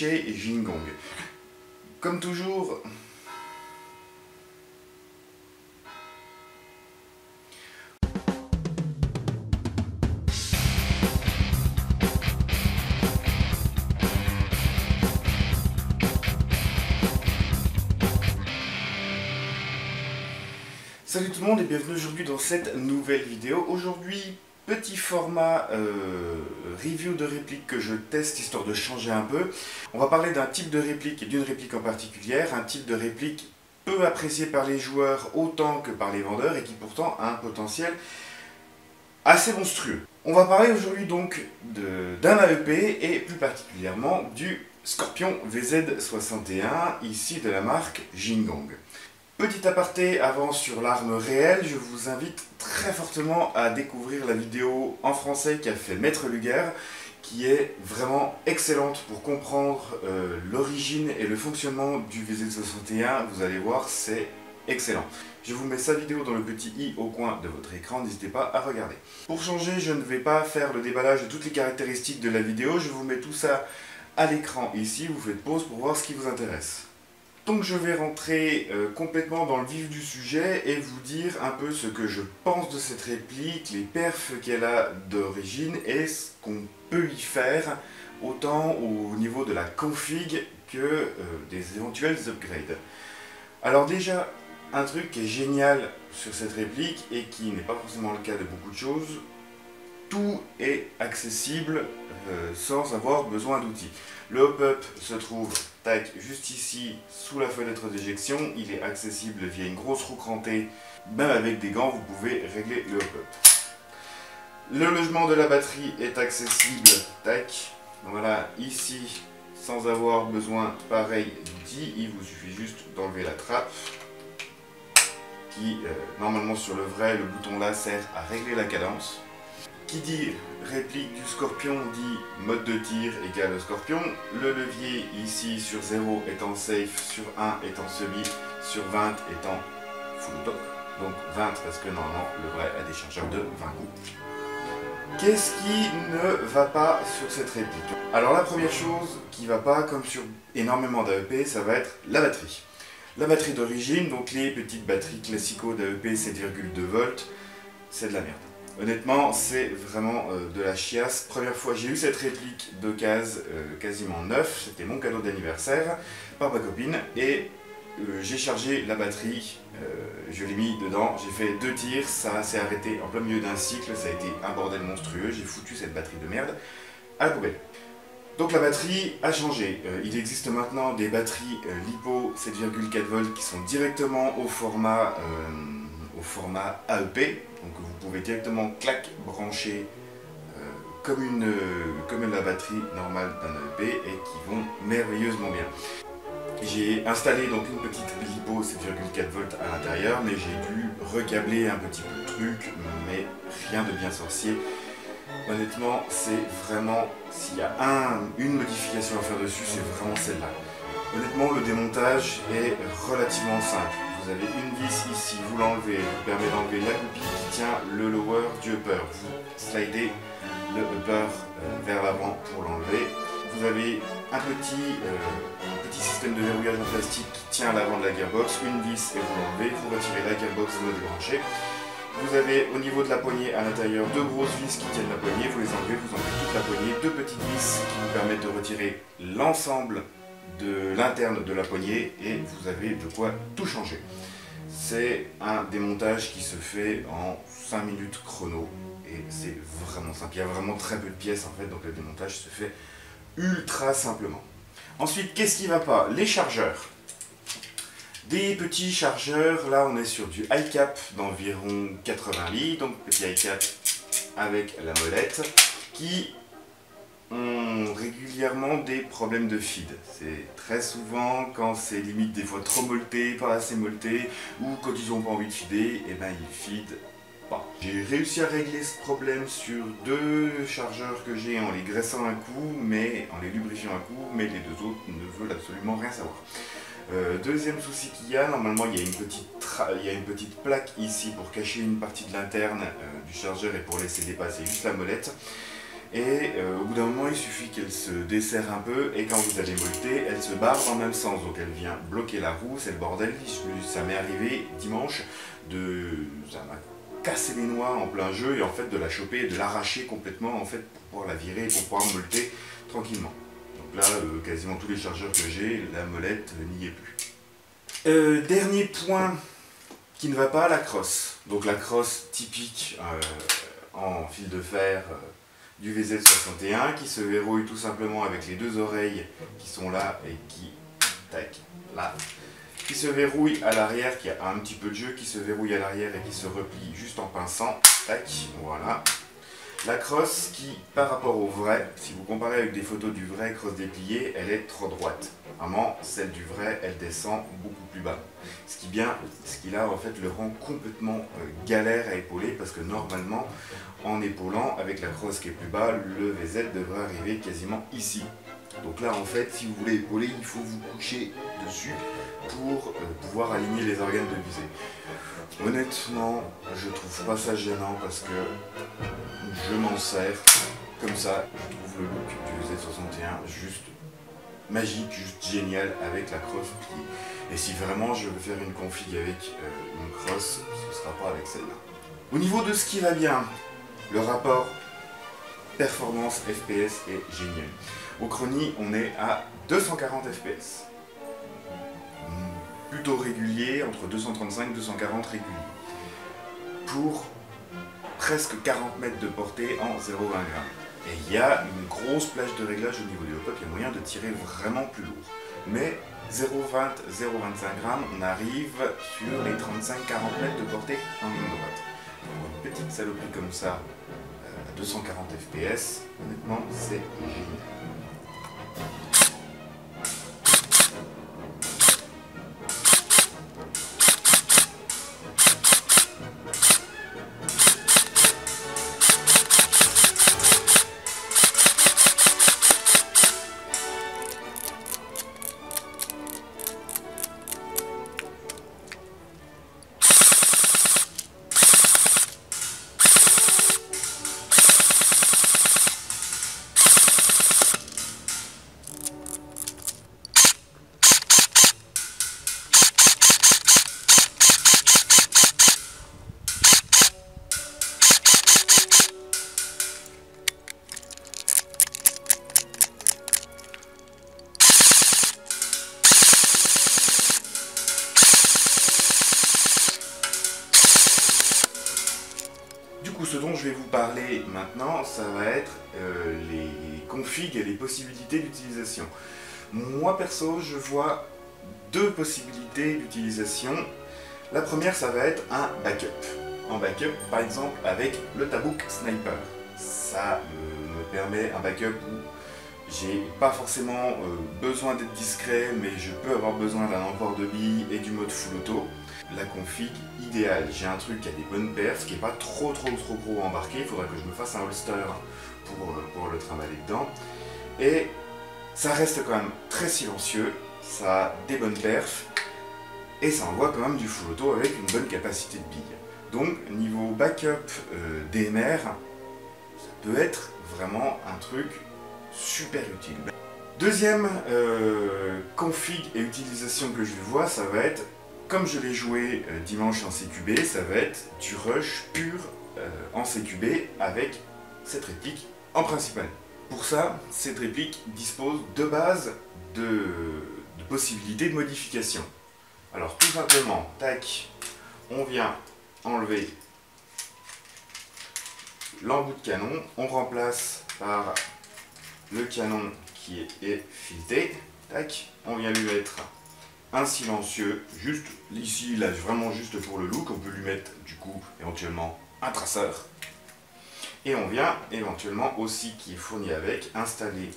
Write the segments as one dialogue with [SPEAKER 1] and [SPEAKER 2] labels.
[SPEAKER 1] chez Jingong. Comme toujours, salut tout le monde et bienvenue aujourd'hui dans cette nouvelle vidéo. Aujourd'hui, petit format review de réplique que je teste histoire de changer un peu. On va parler d'un type de réplique et d'une réplique en particulier, un type de réplique peu apprécié par les joueurs autant que par les vendeurs et qui pourtant a un potentiel assez monstrueux. On va parler aujourd'hui donc d'un AEP et plus particulièrement du Scorpion VZ61, ici de la marque Jingong. Petit aparté avant sur l'arme réelle, je vous invite très fortement à découvrir la vidéo en français qu'a fait Maître Luger, qui est vraiment excellente pour comprendre l'origine et le fonctionnement du VZ61. Vous allez voir, c'est excellent. Je vous mets sa vidéo dans le petit i au coin de votre écran, n'hésitez pas à regarder. Pour changer, je ne vais pas faire le déballage de toutes les caractéristiques de la vidéo, je vous mets tout ça à l'écran ici, vous faites pause pour voir ce qui vous intéresse. Donc je vais rentrer complètement dans le vif du sujet et vous dire un peu ce que je pense de cette réplique, les perfs qu'elle a d'origine et ce qu'on peut y faire, autant au niveau de la config que des éventuels upgrades. Alors déjà, un truc qui est génial sur cette réplique et qui n'est pas forcément le cas de beaucoup de choses, tout est accessible sans avoir besoin d'outils. Le hop-up se trouve tac, juste ici, sous la fenêtre d'éjection. Il est accessible via une grosse roue crantée. Même avec des gants, vous pouvez régler le hop-up. Le logement de la batterie est accessible, tac, voilà, ici, sans avoir besoin, pareil, d'outils. Il vous suffit juste d'enlever la trappe, qui, normalement sur le vrai, le bouton là sert à régler la cadence. Qui dit réplique du Scorpion dit mode de tir égale Scorpion. Le levier ici sur 0 étant safe, sur 1 étant semi, sur 20 étant full auto. Donc 20 parce que normalement le vrai a des chargeurs de 20 coups. Qu'est-ce qui ne va pas sur cette réplique? Alors la première chose qui va pas, comme sur énormément d'AEP, ça va être la batterie. La batterie d'origine, donc les petites batteries classico d'AEP 7,2 volts, c'est de la merde. Honnêtement, c'est vraiment de la chiasse. Première fois, j'ai eu cette réplique d'occasion quasiment neuf, c'était mon cadeau d'anniversaire par ma copine, et j'ai chargé la batterie, je l'ai mis dedans, j'ai fait 2 tirs, ça s'est arrêté en plein milieu d'un cycle, ça a été un bordel monstrueux, j'ai foutu cette batterie de merde à la poubelle. Donc la batterie a changé, il existe maintenant des batteries LiPo 7,4 volts qui sont directement au format AEP, donc vous pouvez directement clac brancher comme la batterie normale d'un AEP et qui vont merveilleusement bien. J'ai installé donc une petite LiPo 7,4 volts à l'intérieur, mais j'ai dû recabler un petit peu le truc, mais rien de bien sorcier. Honnêtement, c'est vraiment, s'il y a une modification à faire dessus, c'est vraiment celle-là. Honnêtement, le démontage est relativement simple. Vous avez une vis ici, vous l'enlevez, vous permet d'enlever la goupille qui tient le lower du upper. Vous slidez le upper vers l'avant pour l'enlever. Vous avez un petit système de verrouillage en plastique qui tient à l'avant de la gearbox, une vis et vous l'enlevez, vous retirez la gearbox, vous la débranchez. Vous avez au niveau de la poignée à l'intérieur 2 grosses vis qui tiennent la poignée, vous les enlevez, vous enlevez toute la poignée, 2 petites vis qui vous permettent de retirer l'ensemble de l'interne de la poignée et vous avez de quoi tout changer. C'est un démontage qui se fait en 5 minutes chrono et c'est vraiment simple. Il y a vraiment très peu de pièces en fait, donc le démontage se fait ultra simplement. Ensuite, qu'est-ce qui ne va pas? Les chargeurs. Des petits chargeurs, là on est sur du high cap d'environ 80 litres, donc petit high cap avec la molette, qui ont régulièrement des problèmes de feed. C'est très souvent quand c'est limite des fois trop molleté, pas assez molleté, ou quand ils n'ont pas envie de feeder, et ben ils feed pas. J'ai réussi à régler ce problème sur 2 chargeurs que j'ai en les graissant un coup, mais en les lubrifiant un coup, mais les 2 autres ne veulent absolument rien savoir. Deuxième souci qu'il y a, normalement il y a une petite plaque ici pour cacher une partie de l'interne du chargeur et pour laisser dépasser juste la molette. Et au bout d'un moment, il suffit qu'elle se desserre un peu et quand vous allez molleter, elle se barre dans le même sens. Donc elle vient bloquer la roue, c'est le bordel. Ça m'est arrivé dimanche, ça m'a cassé les noix en plein jeu et en fait de la choper et de l'arracher complètement en fait pour pouvoir la virer et pour pouvoir molleter tranquillement. Donc là, quasiment tous les chargeurs que j'ai, la molette n'y est plus. Dernier point qui ne va pas, la crosse. Donc la crosse typique en fil de fer du VZ61 qui se verrouille tout simplement avec les deux oreilles qui sont là et qui, tac, là, qui se verrouille à l'arrière, qui a un petit peu de jeu, qui se verrouille à l'arrière et qui se replie juste en pinçant, tac, voilà. La crosse qui, par rapport au vrai, si vous comparez avec des photos du vrai crosse dépliée, elle est trop droite. Vraiment, celle du vrai, elle descend beaucoup plus bas. Ce qui là, en fait, le rend complètement galère à épauler, parce que normalement, en épaulant, avec la crosse qui est plus bas, le VZ devrait arriver quasiment ici. Donc là, en fait, si vous voulez épauler, il faut vous coucher dessus pour pouvoir aligner les organes de visée. Honnêtement, je trouve pas ça gênant parce que je m'en sers comme ça. Je trouve le look du VZ61 juste magique, juste génial avec la crosse pliée. Et si vraiment je veux faire une config avec une crosse, ce sera pas avec celle-là. Au niveau de ce qui va bien, le rapport performance FPS est génial. Au Chrony, on est à 240 FPS. Plutôt régulier, entre 235 et 240 régulier. Pour presque 40 mètres de portée en 0,20 g. Et il y a une grosse plage de réglage au niveau du hop-up, il y a moyen de tirer vraiment plus lourd. Mais 0,20, 0,25 g, on arrive sur les 35-40 mètres de portée en ligne droite. Pour une petite saloperie comme ça, à 240 fps, honnêtement, c'est génial. Ce dont je vais vous parler maintenant, ça va être les configs et les possibilités d'utilisation. Moi perso, je vois deux possibilités d'utilisation. La première, ça va être un backup. En backup, par exemple, avec le Tabuk Sniper. Ça me permet un backup où j'ai pas forcément besoin d'être discret, mais je peux avoir besoin d'un emport de billes et du mode full auto. La config idéale, j'ai un truc qui a des bonnes perfs, qui n'est pas trop gros embarqué, il faudra que je me fasse un holster pour le trimballer dedans. Et ça reste quand même très silencieux, ça a des bonnes perfs, et ça envoie quand même du full auto avec une bonne capacité de billes. Donc niveau backup DMR, ça peut être vraiment un truc super utile. Deuxième config et utilisation que je vois, ça va être, comme je l'ai joué dimanche en CQB, ça va être du rush pur en CQB avec cette réplique en principal. Pour ça, cette réplique dispose de base de possibilités de modification. Alors tout simplement, tac, on vient enlever l'embout de canon, on remplace par le canon qui est fileté, tac, on vient lui mettre un silencieux, juste ici, là, vraiment juste pour le look. On peut lui mettre du coup éventuellement un traceur. Et on vient éventuellement aussi, qui est fourni avec, installer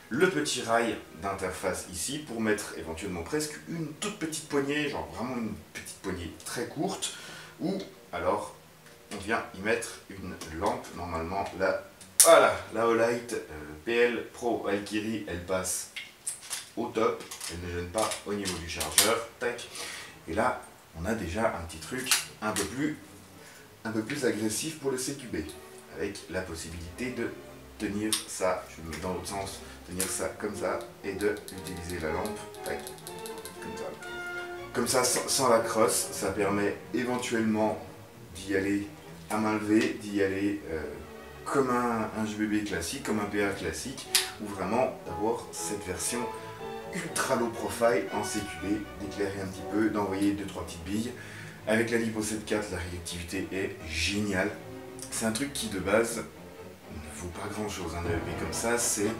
[SPEAKER 1] le petit rail d'interface ici pour mettre éventuellement presque une toute petite poignée, genre vraiment une petite poignée très courte, ou alors on vient y mettre une lampe, normalement là, voilà, la Olight PL Pro Valkyrie, elle passe au top, elle ne gêne pas au niveau du chargeur, tac, et là on a déjà un petit truc un peu plus agressif pour le CQB, avec la possibilité de tenir ça, je le mets dans l'autre sens, tenir ça comme ça, et d'utiliser la lampe, tac, comme ça. Comme ça, sans la crosse, ça permet éventuellement d'y aller à main levée, d'y aller comme un GBB classique, comme un PA classique, ou vraiment d'avoir cette version ultra low profile en CQB, d'éclairer un petit peu, d'envoyer 2-3 petites billes. Avec la Lipo 7.4, la réactivité est géniale. C'est un truc qui de base ne vaut pas grand chose. Un EEP comme ça, c'est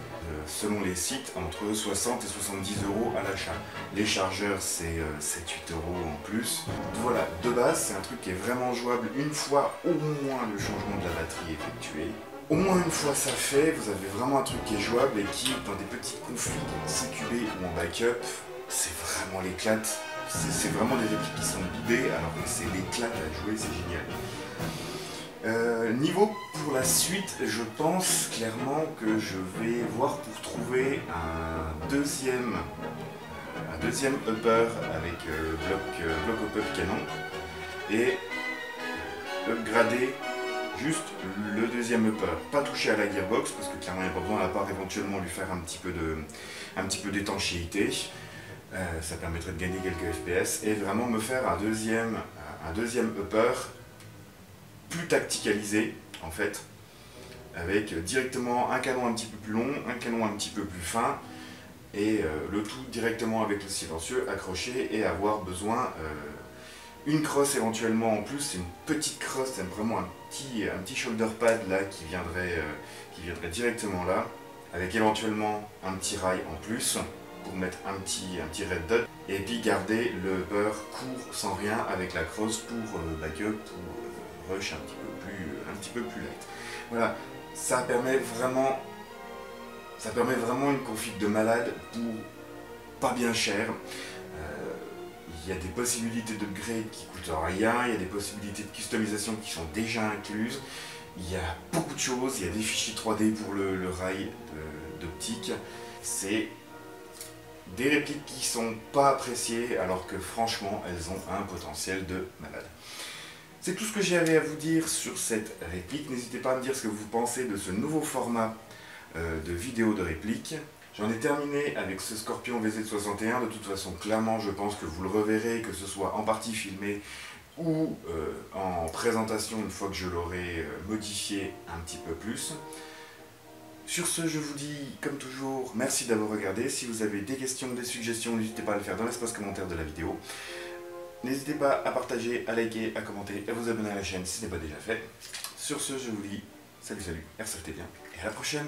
[SPEAKER 1] selon les sites entre 60 et 70 € à l'achat. Les chargeurs, c'est 7-8 € en plus. Voilà, de base, c'est un truc qui est vraiment jouable une fois au moins le changement de la batterie effectué. Au moins une fois ça fait, vous avez vraiment un truc qui est jouable et qui, dans des petits conflits en CQB ou en backup, c'est vraiment l'éclate. C'est vraiment des répliques qui sont bidées, alors que c'est l'éclate à jouer, c'est génial. Niveau pour la suite, je pense clairement que je vais voir pour trouver un deuxième upper avec bloc up canon et upgrader juste le deuxième upper, pas toucher à la gearbox parce que clairement il n'y a pas besoin, à part éventuellement lui faire un petit peu d'étanchéité. Ça permettrait de gagner quelques FPS et vraiment me faire un deuxième upper plus tacticalisé en fait, avec directement un canon un petit peu plus long, un canon un petit peu plus fin et le tout directement avec le silencieux accroché et avoir besoin une crosse éventuellement en plus. C'est une petite crosse, c'est vraiment un petit shoulder pad là qui viendrait directement là, avec éventuellement un petit rail en plus pour mettre un petit red dot et puis garder le upper court sans rien avec la crosse pour backup ou rush un petit peu plus light. Voilà, ça permet vraiment une config de malade pour pas bien cher. Il y a des possibilités d'upgrade qui coûtent rien, il y a des possibilités de customisation qui sont déjà incluses. Il y a beaucoup de choses, il y a des fichiers 3D pour le rail d'optique. C'est des répliques qui sont pas appréciées alors que franchement elles ont un potentiel de malade. C'est tout ce que j'avais à vous dire sur cette réplique. N'hésitez pas à me dire ce que vous pensez de ce nouveau format de vidéo de réplique. J'en ai terminé avec ce Scorpion VZ61. De toute façon, clairement, je pense que vous le reverrez, que ce soit en partie filmé ou en présentation une fois que je l'aurai modifié un petit peu plus. Sur ce, je vous dis, comme toujours, merci d'avoir regardé. Si vous avez des questions, des suggestions, n'hésitez pas à le faire dans l'espace commentaire de la vidéo. N'hésitez pas à partager, à liker, à commenter, à vous abonner à la chaîne si ce n'est pas déjà fait. Sur ce, je vous dis salut, RSFT bien, et à la prochaine.